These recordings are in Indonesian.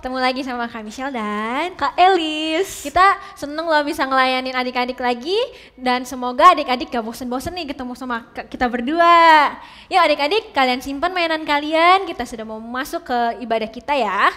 ketemu lagi sama Kak Michelle dan Kak Elis. kita seneng loh bisa ngelayanin adik-adik lagi dan semoga adik-adik gak bosen-bosen nih ketemu sama kita berdua. Yuk adik-adik, kalian simpan mainan kalian, kita sudah mau masuk ke ibadah kita ya.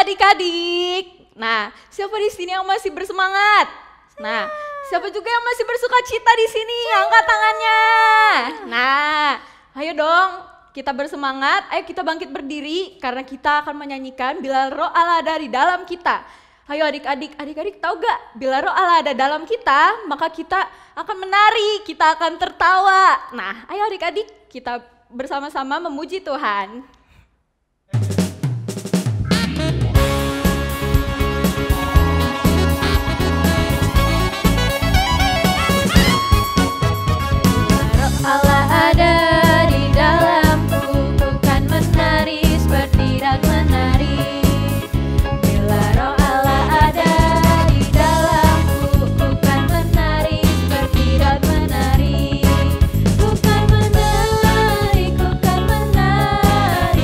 Adik-adik, nah siapa di sini yang masih bersemangat? Nah, siapa juga yang masih bersuka cita di sini? Angkat tangannya. Nah, ayo dong, kita bersemangat. Ayo kita bangkit berdiri karena kita akan menyanyikan Bila Roh Allah ada di dalam kita. Ayo adik-adik tahu gak? Bila Roh Allah ada dalam kita, maka kita akan menari, kita akan tertawa. Nah, ayo adik-adik kita bersama-sama memuji Tuhan. Allah ada di dalamku, ku kan menari seperti dan menari. Bila Roh Allah ada di dalamku, ku kan menari seperti dan menari. Ku kan menari, ku kan menari.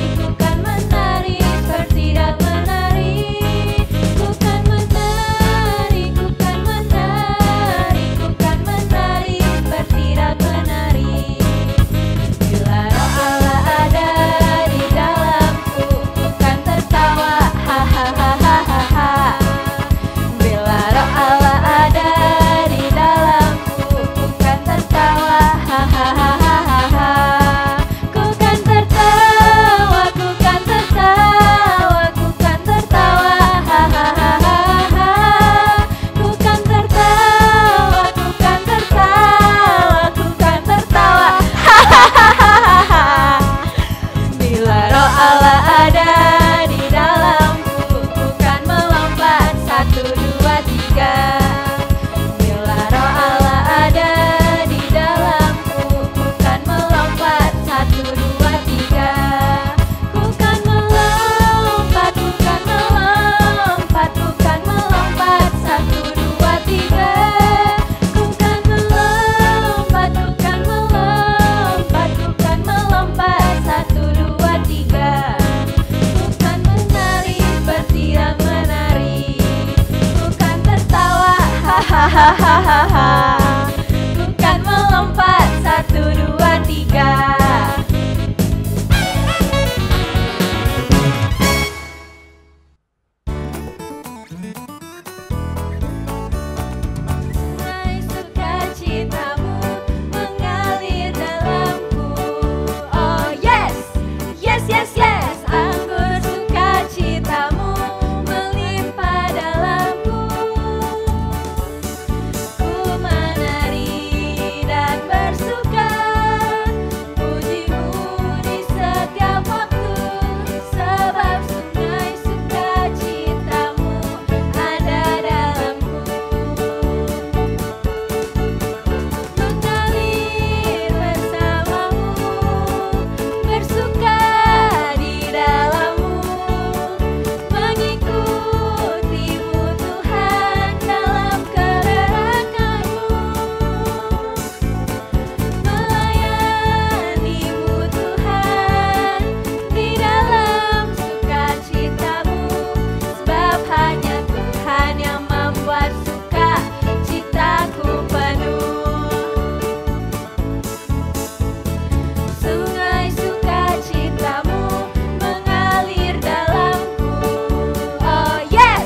hahaha. Bukan melompat 1, 2, 3. Sungai sukacitamu mengalir dalamku. Oh yes, yes, yes, yes. Anggur sukacitamu melimpah dalamku. Ku menari dan bersuka, pujimu di setiap waktu. Sebab sungai sukacitamu ada dalamku. Mengalir bersamamu, bersuka di dalammu, mengikutimu Tuhan dalam kegerakanmu, melayanimu Tuhan di dalam sukacitamu. Sebab hanya Tuhan yang membuat sukacitaku penuh. Sungai sukacitamu mengalir dalamku. Oh yes,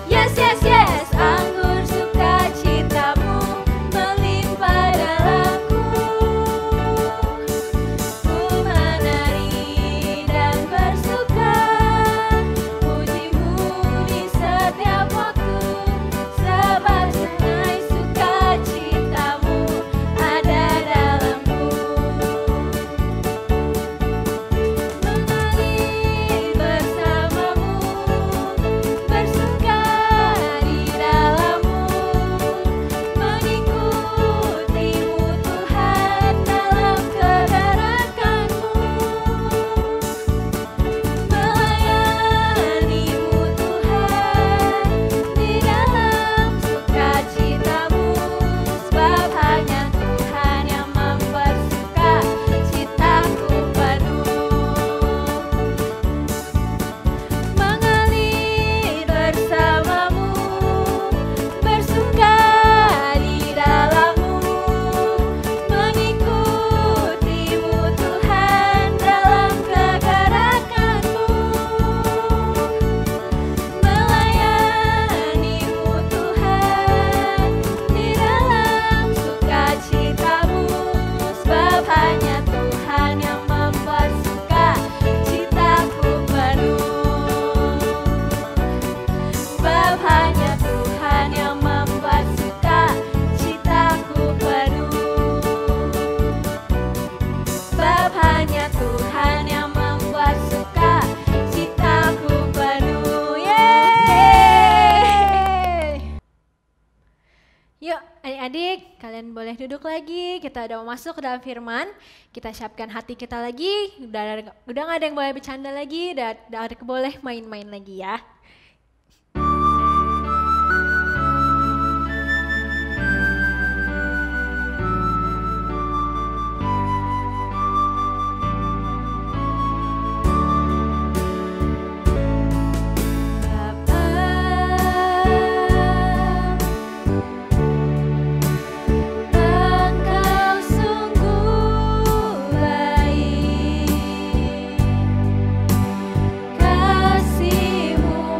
yes, yes, yes. Anggur sukacitamu melimpah dalamku. Ku menari dan bersuka, pujimu di setiap waktu. Sebab sungai sukacitamu ada dalamku. Mengalir bersamamu, bersuka di dalammu, mengikutimu Tuhan dalam kegerakanmu, melayanimu Tuhan di dalam sukacitamu. Sebab hanya Tuhan yang membuat sukacitaku penuh. Mengalir bersamamu, bersuka di dalammu, mengikutimu Tuhan dalam kegerakanmu, melayanimu Tuhan di dalam sukacitamu. Sebab hanya Tuhan yang membuat sukacitaku penuh. Sebab hanya Tuhan yang membuat sukacitaku penuh. Sebab hanya Tuhan yang membuat sukacitaku penuh. Yeay! Yuk adik-adik, kalian boleh duduk lagi. Kita udah mau masuk ke dalam firman. Kita siapkan hati kita lagi. Udah gak ada yang boleh bercanda lagi. Udah ada yang boleh main-main lagi ya. Engkau sungguh baik, kasih-Mu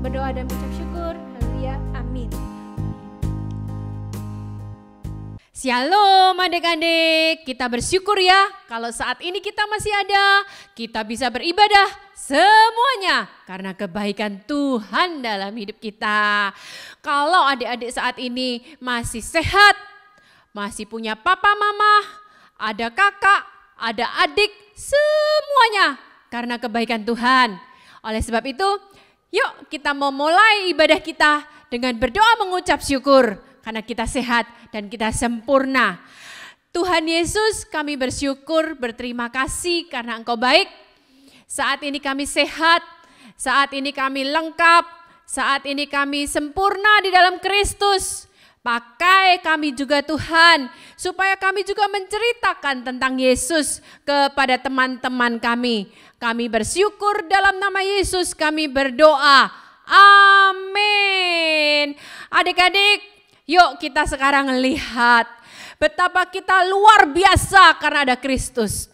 berdoa dan mengucap syukur. Haleluya, amin. Shalom adik-adik, kita bersyukur ya kalau saat ini kita masih ada, kita bisa beribadah semuanya karena kebaikan Tuhan dalam hidup kita. Kalau adik-adik saat ini masih sehat, masih punya papa mama, ada kakak, ada adik, semuanya karena kebaikan Tuhan. Oleh sebab itu, yuk kita mau mulai ibadah kita dengan berdoa mengucap syukur. Karena kita sehat dan kita sempurna. Tuhan Yesus, kami bersyukur, berterima kasih karena Engkau baik. Saat ini kami sehat, saat ini kami lengkap, saat ini kami sempurna di dalam Kristus. Pakai kami juga Tuhan, supaya kami juga menceritakan tentang Yesus kepada teman-teman kami. Kami bersyukur dalam nama Yesus, kami berdoa. Amin. Adik-adik, yuk kita sekarang lihat betapa kita luar biasa karena ada Kristus.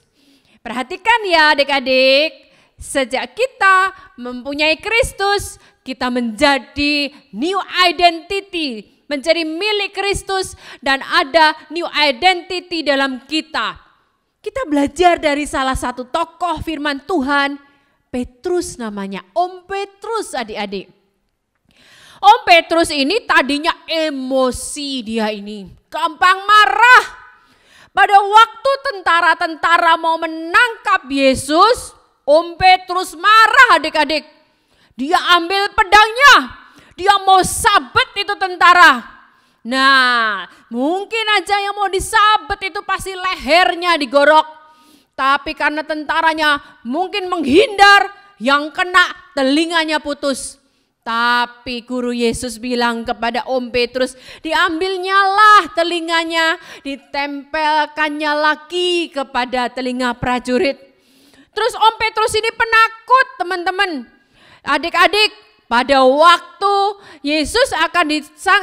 Perhatikan ya adik-adik, sejak kita mempunyai Kristus, kita menjadi new identity, menjadi milik Kristus dan ada new identity dalam kita. Kita belajar dari salah satu tokoh firman Tuhan, Petrus namanya, Om Petrus adik-adik. Om Petrus ini tadinya emosi dia ini, gampang marah. Pada waktu tentara-tentara mau menangkap Yesus, Om Petrus marah adik-adik. Dia ambil pedangnya, dia mau sabet itu tentara. Nah, mungkin aja yang mau disabet itu pasti lehernya digorok. Tapi karena tentaranya mungkin menghindar, yang kena telinganya putus. Tapi guru Yesus bilang kepada Om Petrus, diambilnyalah telinganya, ditempelkannya lagi kepada telinga prajurit. Terus Om Petrus ini penakut teman-teman. Adik-adik, pada waktu Yesus akan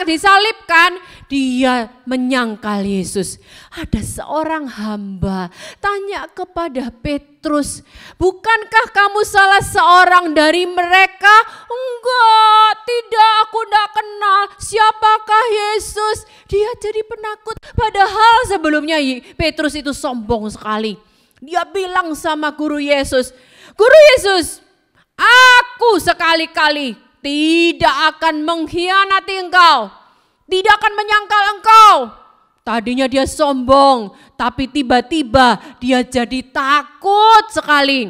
disalibkan, dia menyangkal Yesus. Ada seorang hamba tanya kepada Petrus, bukankah kamu salah seorang dari mereka? Enggak, tidak, aku tidak kenal. Siapakah Yesus? Dia jadi penakut. Padahal sebelumnya Petrus itu sombong sekali. Dia bilang sama guru Yesus, Guru Yesus, aku sekali-kali tidak akan mengkhianati engkau, tidak akan menyangkal engkau. Tadinya dia sombong, tapi tiba-tiba dia jadi takut sekali.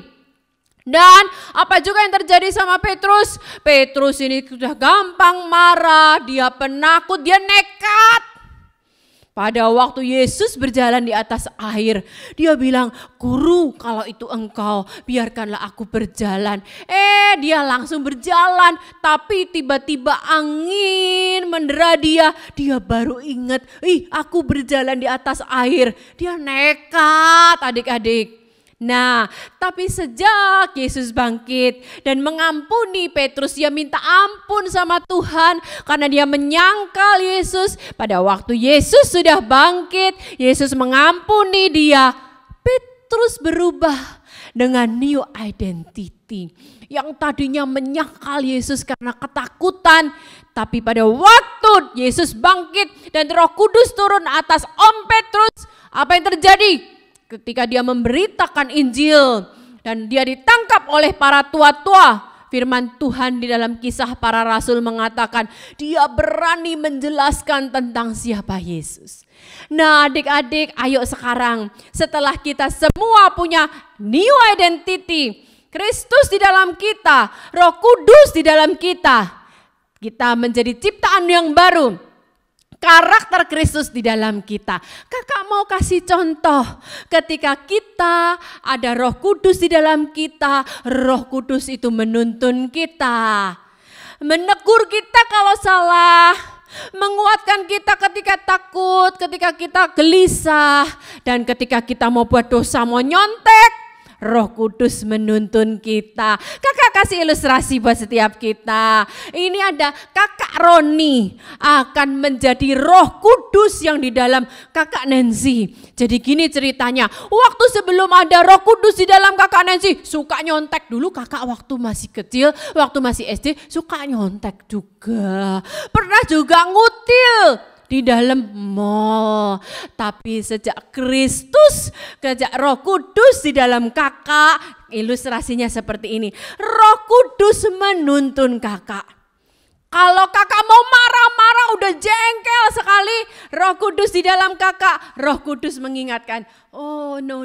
Dan apa juga yang terjadi sama Petrus? Petrus ini sudah gampang marah, dia penakut, dia nekat. Pada waktu Yesus berjalan di atas air, dia bilang, Guru, kalau itu engkau, biarkanlah aku berjalan. Dia langsung berjalan, tapi tiba-tiba angin mendera dia. Dia baru ingat, aku berjalan di atas air. Dia nekat adik-adik. Nah, tapi sejak Yesus bangkit dan mengampuni Petrus, dia minta ampun sama Tuhan karena dia menyangkal Yesus. Pada waktu Yesus sudah bangkit, Yesus mengampuni dia. Petrus berubah dengan new identity. Yang tadinya menyangkal Yesus karena ketakutan, tapi pada waktu Yesus bangkit dan Roh Kudus turun atas Om Petrus, apa yang terjadi? Ketika dia memberitakan Injil dan dia ditangkap oleh para tua-tua, firman Tuhan di dalam Kisah Para Rasul mengatakan dia berani menjelaskan tentang siapa Yesus. Nah adik-adik, ayo sekarang setelah kita semua punya new identity, Kristus di dalam kita, Roh Kudus di dalam kita, kita menjadi ciptaan yang baru. Karakter Kristus di dalam kita. Kakak mau kasih contoh, ketika kita ada Roh Kudus di dalam kita, Roh Kudus itu menuntun kita, menegur kita kalau salah, menguatkan kita ketika takut, ketika kita gelisah, dan ketika kita mau buat dosa, mau nyontek, Roh Kudus menuntun kita. Kakak kasih ilustrasi buat setiap kita. Ini ada kakak Roni akan menjadi Roh Kudus yang di dalam kakak Nancy. Jadi gini ceritanya, waktu sebelum ada Roh Kudus di dalam kakak Nancy, suka nyontek dulu kakak waktu masih kecil, waktu masih SD suka nyontek juga. Pernah juga ngutil di dalam mall. Tapi sejak Kristus, sejak Roh Kudus di dalam kakak, ilustrasinya seperti ini. Roh Kudus menuntun kakak. Kalau kakak mau marah-marah udah jengkel sekali, Roh Kudus di dalam kakak, Roh Kudus mengingatkan, oh no.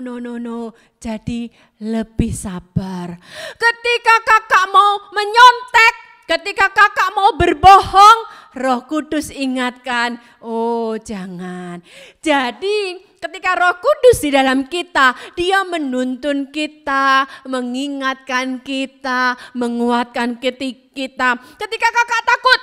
Jadi lebih sabar. Ketika kakak mau menyontek, ketika kakak mau berbohong, Roh Kudus ingatkan, oh jangan. Jadi ketika Roh Kudus di dalam kita, dia menuntun kita, mengingatkan kita, menguatkan kita. Ketika kakak takut,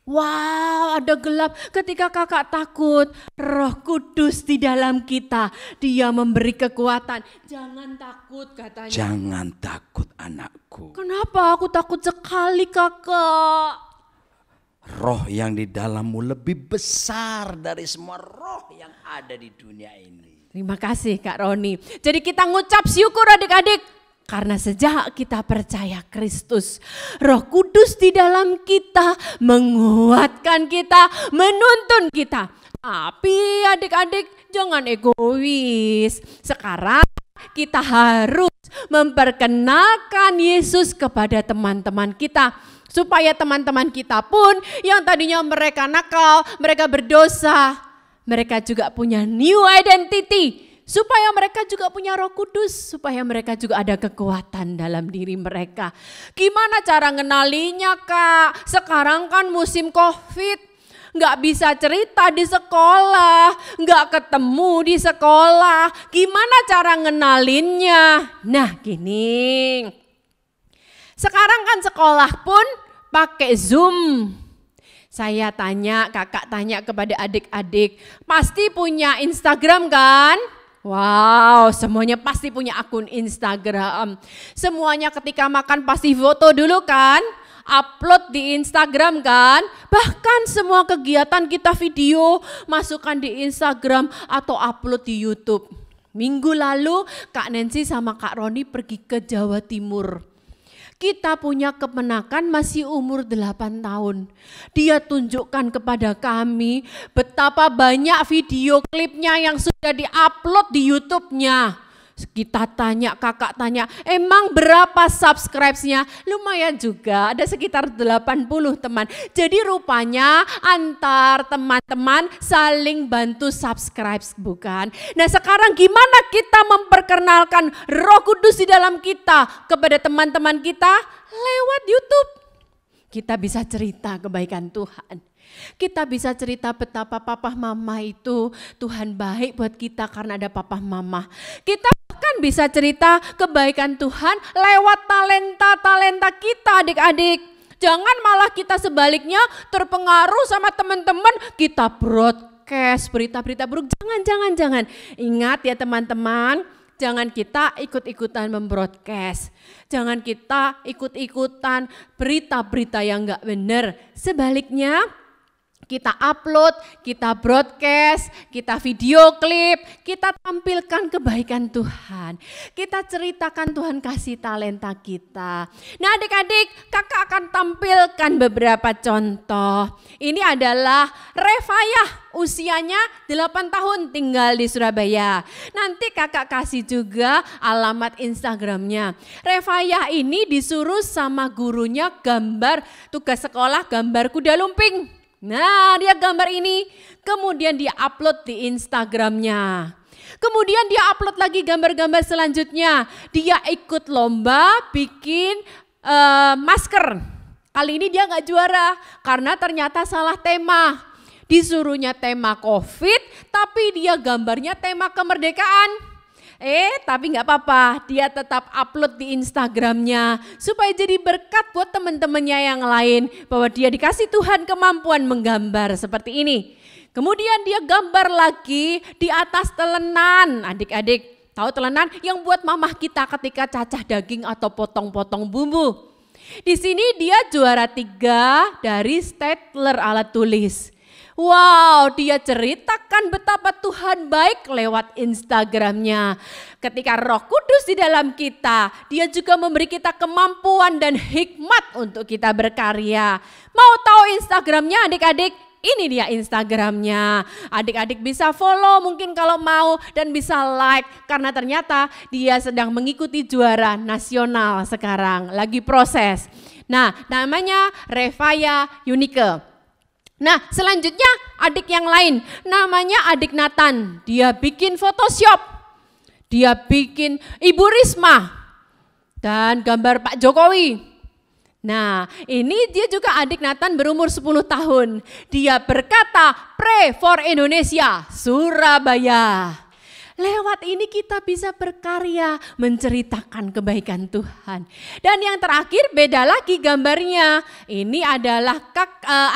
wow ada gelap. Ketika kakak takut, Roh Kudus di dalam kita, dia memberi kekuatan. Jangan takut katanya. Jangan takut anakku. Kenapa aku takut sekali kakak? Roh yang di dalammu lebih besar dari semua roh yang ada di dunia ini. Terima kasih Kak Roni. Jadi kita ngucap syukur adik-adik. Karena sejak kita percaya Kristus, Roh Kudus di dalam kita menguatkan kita, menuntun kita. Tapi adik-adik jangan egois. Sekarang kita harus memperkenalkan Yesus kepada teman-teman kita. Supaya teman-teman kita pun yang tadinya mereka nakal, mereka berdosa, mereka juga punya new identity. Supaya mereka juga punya Roh Kudus, supaya mereka juga ada kekuatan dalam diri mereka. Gimana cara ngenalinya Kak? Sekarang kan musim COVID, nggak bisa cerita di sekolah, nggak ketemu di sekolah. Gimana cara ngenalinnya? Nah gini, sekarang kan sekolah pun pakai Zoom. Saya tanya, kakak tanya kepada adik-adik, pasti punya Instagram kan? Wow, semuanya pasti punya akun Instagram. Semuanya ketika makan pasti foto dulu kan? Upload di Instagram kan? Bahkan semua kegiatan kita video, masukkan di Instagram atau upload di YouTube. Minggu lalu Kak Nancy sama Kak Roni pergi ke Jawa Timur. Kita punya kemenakan masih umur 8 tahun. Dia tunjukkan kepada kami betapa banyak video klipnya yang sudah diupload di YouTube-nya. Kita tanya, kakak tanya, emang berapa subscribes-nya? Lumayan juga, ada sekitar 80 teman. Jadi rupanya antar teman-teman saling bantu subscribe, bukan? Nah sekarang gimana kita memperkenalkan Roh Kudus di dalam kita kepada teman-teman kita? Lewat YouTube. Kita bisa cerita kebaikan Tuhan. Kita bisa cerita betapa papa mama itu Tuhan baik buat kita karena ada papa mama. Kita bahkan bisa cerita kebaikan Tuhan lewat talenta-talenta kita adik-adik. Jangan malah kita sebaliknya terpengaruh sama teman-teman, kita broadcast berita-berita buruk. Jangan. Ingat ya teman-teman, jangan kita ikut-ikutan membroadcast. Jangan kita ikut-ikutan berita-berita yang enggak benar. Sebaliknya, kita upload, kita broadcast, kita video klip, kita tampilkan kebaikan Tuhan. Kita ceritakan Tuhan kasih talenta kita. Nah adik-adik, kakak akan tampilkan beberapa contoh. Ini adalah Revayah, usianya 8 tahun tinggal di Surabaya. Nanti kakak kasih juga alamat Instagramnya. Revayah ini disuruh sama gurunya gambar tugas sekolah, gambar kuda lumping. Nah dia gambar ini, kemudian dia upload di Instagramnya. Kemudian dia upload lagi gambar-gambar selanjutnya. Dia ikut lomba bikin masker. Kali ini dia gak juara karena ternyata salah tema. Disuruhnya tema COVID tapi dia gambarnya tema kemerdekaan. Tapi nggak apa-apa, dia tetap upload di Instagramnya supaya jadi berkat buat teman-temannya yang lain bahwa dia dikasih Tuhan kemampuan menggambar seperti ini. Kemudian dia gambar lagi di atas telenan, adik-adik. Tahu telenan yang buat mamah kita ketika cacah daging atau potong-potong bumbu. Di sini dia juara 3 dari Stadler alat tulis. Wow, dia ceritakan betapa Tuhan baik lewat Instagramnya. Ketika Roh Kudus di dalam kita, dia juga memberi kita kemampuan dan hikmat untuk kita berkarya. Mau tahu Instagramnya adik-adik? Ini dia Instagramnya. Adik-adik bisa follow mungkin kalau mau dan bisa like. Karena ternyata dia sedang mengikuti juara nasional sekarang. Lagi proses. Nah, namanya Revaya Yunike. Nah, selanjutnya adik yang lain, namanya adik Nathan. Dia bikin Photoshop, dia bikin Ibu Risma, dan gambar Pak Jokowi. Nah, ini dia juga adik Nathan berumur 10 tahun. Dia berkata, Pray for Indonesia, Surabaya. Lewat ini kita bisa berkarya, menceritakan kebaikan Tuhan. Dan yang terakhir beda lagi gambarnya. Ini adalah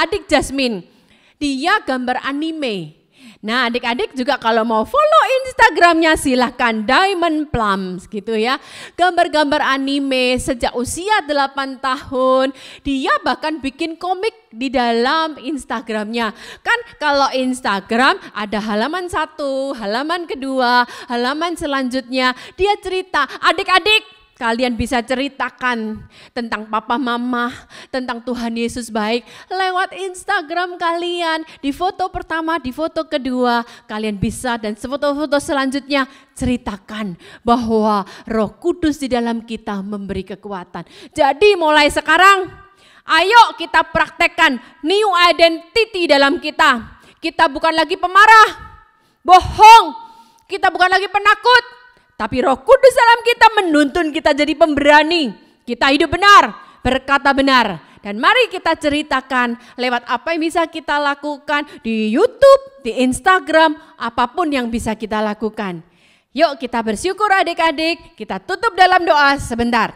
adik Jasmine. Dia gambar anime. Nah, adik-adik juga kalau mau follow Instagramnya silahkan Diamond Plums gitu ya. Gambar-gambar anime sejak usia 8 tahun. Dia bahkan bikin komik di dalam Instagramnya. Kan kalau Instagram ada halaman 1, halaman kedua, halaman selanjutnya. Dia cerita, adik-adik kalian bisa ceritakan tentang papa mama, tentang Tuhan Yesus baik lewat Instagram kalian. Di foto pertama, di foto kedua, kalian bisa dan foto-foto selanjutnya ceritakan bahwa Roh Kudus di dalam kita memberi kekuatan. Jadi mulai sekarang, ayo kita praktekkan new identity dalam kita. Kita bukan lagi pemarah, bohong, kita bukan lagi penakut. Tapi Roh Kudus dalam kita menuntun kita jadi pemberani. Kita hidup benar, berkata benar. Dan mari kita ceritakan lewat apa yang bisa kita lakukan di YouTube, di Instagram, apapun yang bisa kita lakukan. Yuk kita bersyukur adik-adik, kita tutup dalam doa sebentar.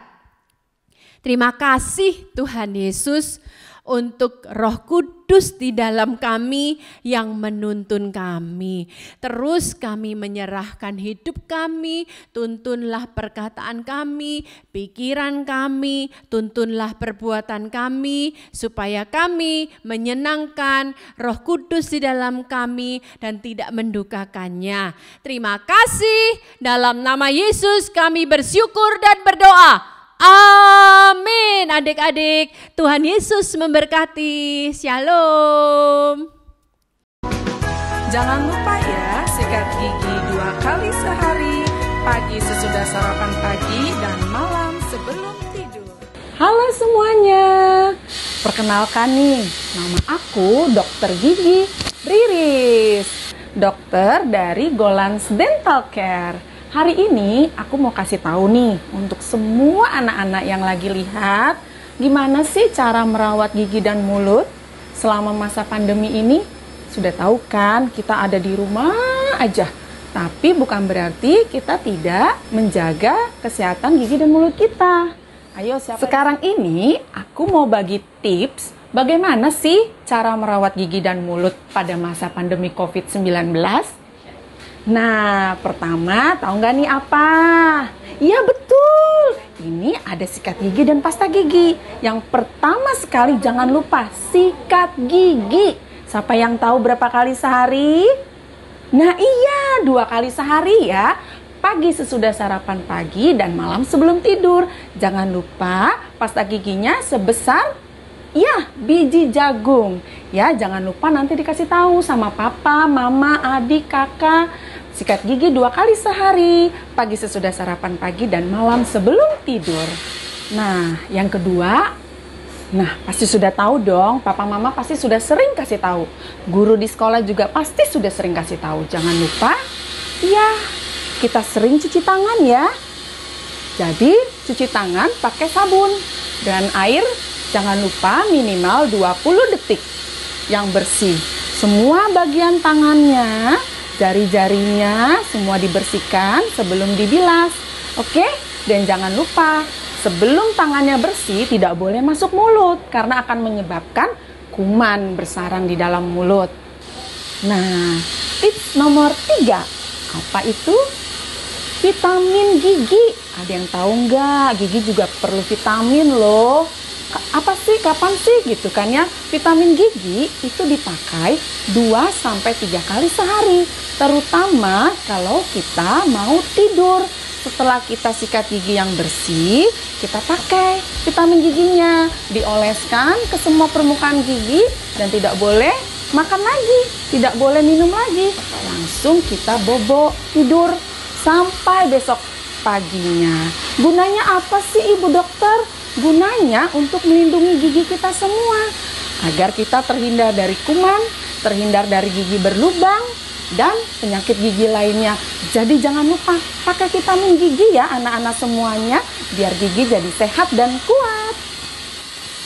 Terima kasih Tuhan Yesus untuk Roh Kudus di dalam kami yang menuntun kami. Terus kami menyerahkan hidup kami, tuntunlah perkataan kami, pikiran kami, tuntunlah perbuatan kami, supaya kami menyenangkan Roh Kudus di dalam kami dan tidak mendukakannya. Terima kasih, dalam nama Yesus kami bersyukur dan berdoa. Amin. Adik-adik, Tuhan Yesus memberkati. Shalom. Jangan lupa ya, sikat gigi 2 kali sehari, pagi sesudah sarapan pagi dan malam sebelum tidur. Halo semuanya, perkenalkan nih, nama aku Dr. Gigi Riris, dokter dari Golans Dental Care. Hari ini aku mau kasih tahu nih untuk semua anak-anak yang lagi lihat gimana sih cara merawat gigi dan mulut selama masa pandemi ini. Sudah tahu kan kita ada di rumah aja, tapi bukan berarti kita tidak menjaga kesehatan gigi dan mulut kita. Ayo sekarang ini aku mau bagi tips bagaimana sih cara merawat gigi dan mulut pada masa pandemi COVID-19. Nah, pertama tahu nggak nih apa? Iya betul, ini ada sikat gigi dan pasta gigi. Yang pertama sekali jangan lupa sikat gigi. Siapa yang tahu berapa kali sehari? Nah iya, 2 kali sehari ya. Pagi sesudah sarapan pagi dan malam sebelum tidur. Jangan lupa pasta giginya sebesar biji jagung. Ya, jangan lupa nanti dikasih tahu sama papa, mama, adik, kakak. Sikat gigi 2 kali sehari, pagi sesudah sarapan pagi dan malam sebelum tidur. Nah, yang kedua, pasti sudah tahu dong, papa mama pasti sudah sering kasih tahu. Guru di sekolah juga pasti sudah sering kasih tahu. Jangan lupa, kita sering cuci tangan ya. Jadi, cuci tangan pakai sabun dan air. Jangan lupa minimal 20 detik yang bersih. Semua bagian tangannya, jari-jarinya semua dibersihkan sebelum dibilas. Oke? Dan jangan lupa, sebelum tangannya bersih tidak boleh masuk mulut karena akan menyebabkan kuman bersarang di dalam mulut. Nah, tips nomor 3. Apa itu? vitamin gigi. Ada yang tahu nggak? Gigi juga perlu vitamin loh. Apa sih, kapan sih gitu kan ya? Vitamin gigi itu dipakai 2-3 kali sehari. Terutama kalau kita mau tidur. Setelah kita sikat gigi yang bersih, kita pakai vitamin giginya. Dioleskan ke semua permukaan gigi dan tidak boleh makan lagi, tidak boleh minum lagi. Langsung kita bobo tidur sampai besok paginya. Gunanya apa sih Ibu Dokter? Gunanya untuk melindungi gigi kita semua. Agar kita terhindar dari kuman, terhindar dari gigi berlubang, dan penyakit gigi lainnya. Jadi jangan lupa pakai vitamin gigi ya anak-anak semuanya, biar gigi jadi sehat dan kuat.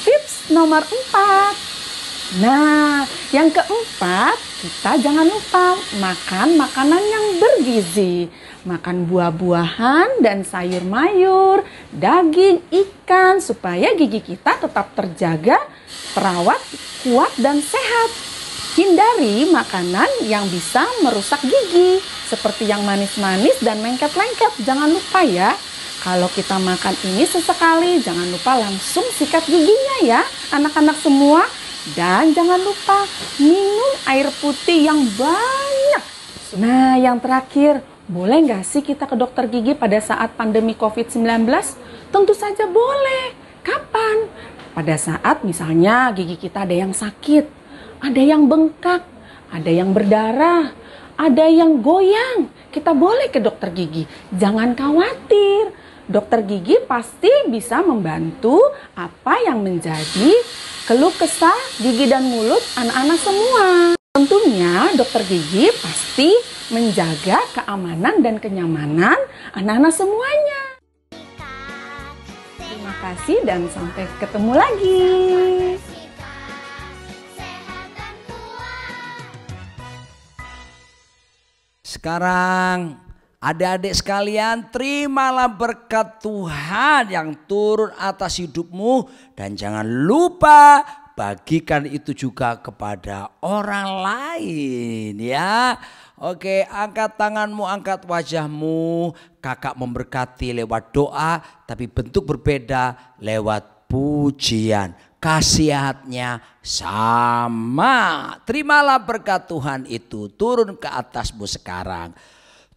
Tips nomor 4. Nah, yang keempat, kita jangan lupa makan makanan yang bergizi. Makan buah-buahan dan sayur mayur, daging, ikan, supaya gigi kita tetap terjaga, terawat, kuat, dan sehat. Hindari makanan yang bisa merusak gigi, seperti yang manis-manis dan lengket-lengket. Jangan lupa ya, kalau kita makan ini sesekali, jangan lupa langsung sikat giginya ya, anak-anak semua. Dan jangan lupa minum air putih yang banyak. Nah, yang terakhir, boleh nggak sih kita ke dokter gigi pada saat pandemi COVID-19? Tentu saja boleh. Kapan? Pada saat misalnya gigi kita ada yang sakit, ada yang bengkak, ada yang berdarah, ada yang goyang. Kita boleh ke dokter gigi. Jangan khawatir. Dokter gigi pasti bisa membantu apa yang menjadi keluh kesah gigi dan mulut anak-anak semua. Tentunya dokter gigi pasti menjaga keamanan dan kenyamanan anak-anak semuanya. Terima kasih dan sampai ketemu lagi. Sekarang adik-adik sekalian, terimalah berkat Tuhan yang turun atas hidupmu. Dan jangan lupa bagikan itu juga kepada orang lain ya. Oke, angkat tanganmu, angkat wajahmu. Kakak memberkati lewat doa, tapi bentuk berbeda lewat pujian. Khasiatnya sama. Terimalah berkat Tuhan itu turun ke atasmu sekarang.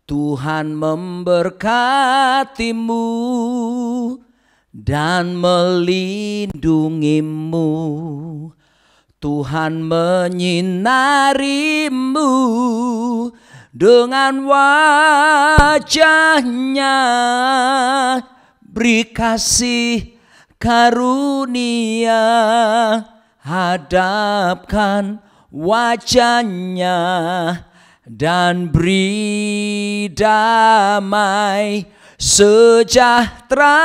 Tuhan memberkatimu dan melindungimu. Tuhan menyinarimu dengan wajahnya, beri kasih karunia, hadapkan wajahnya dan beri damai sejahtera.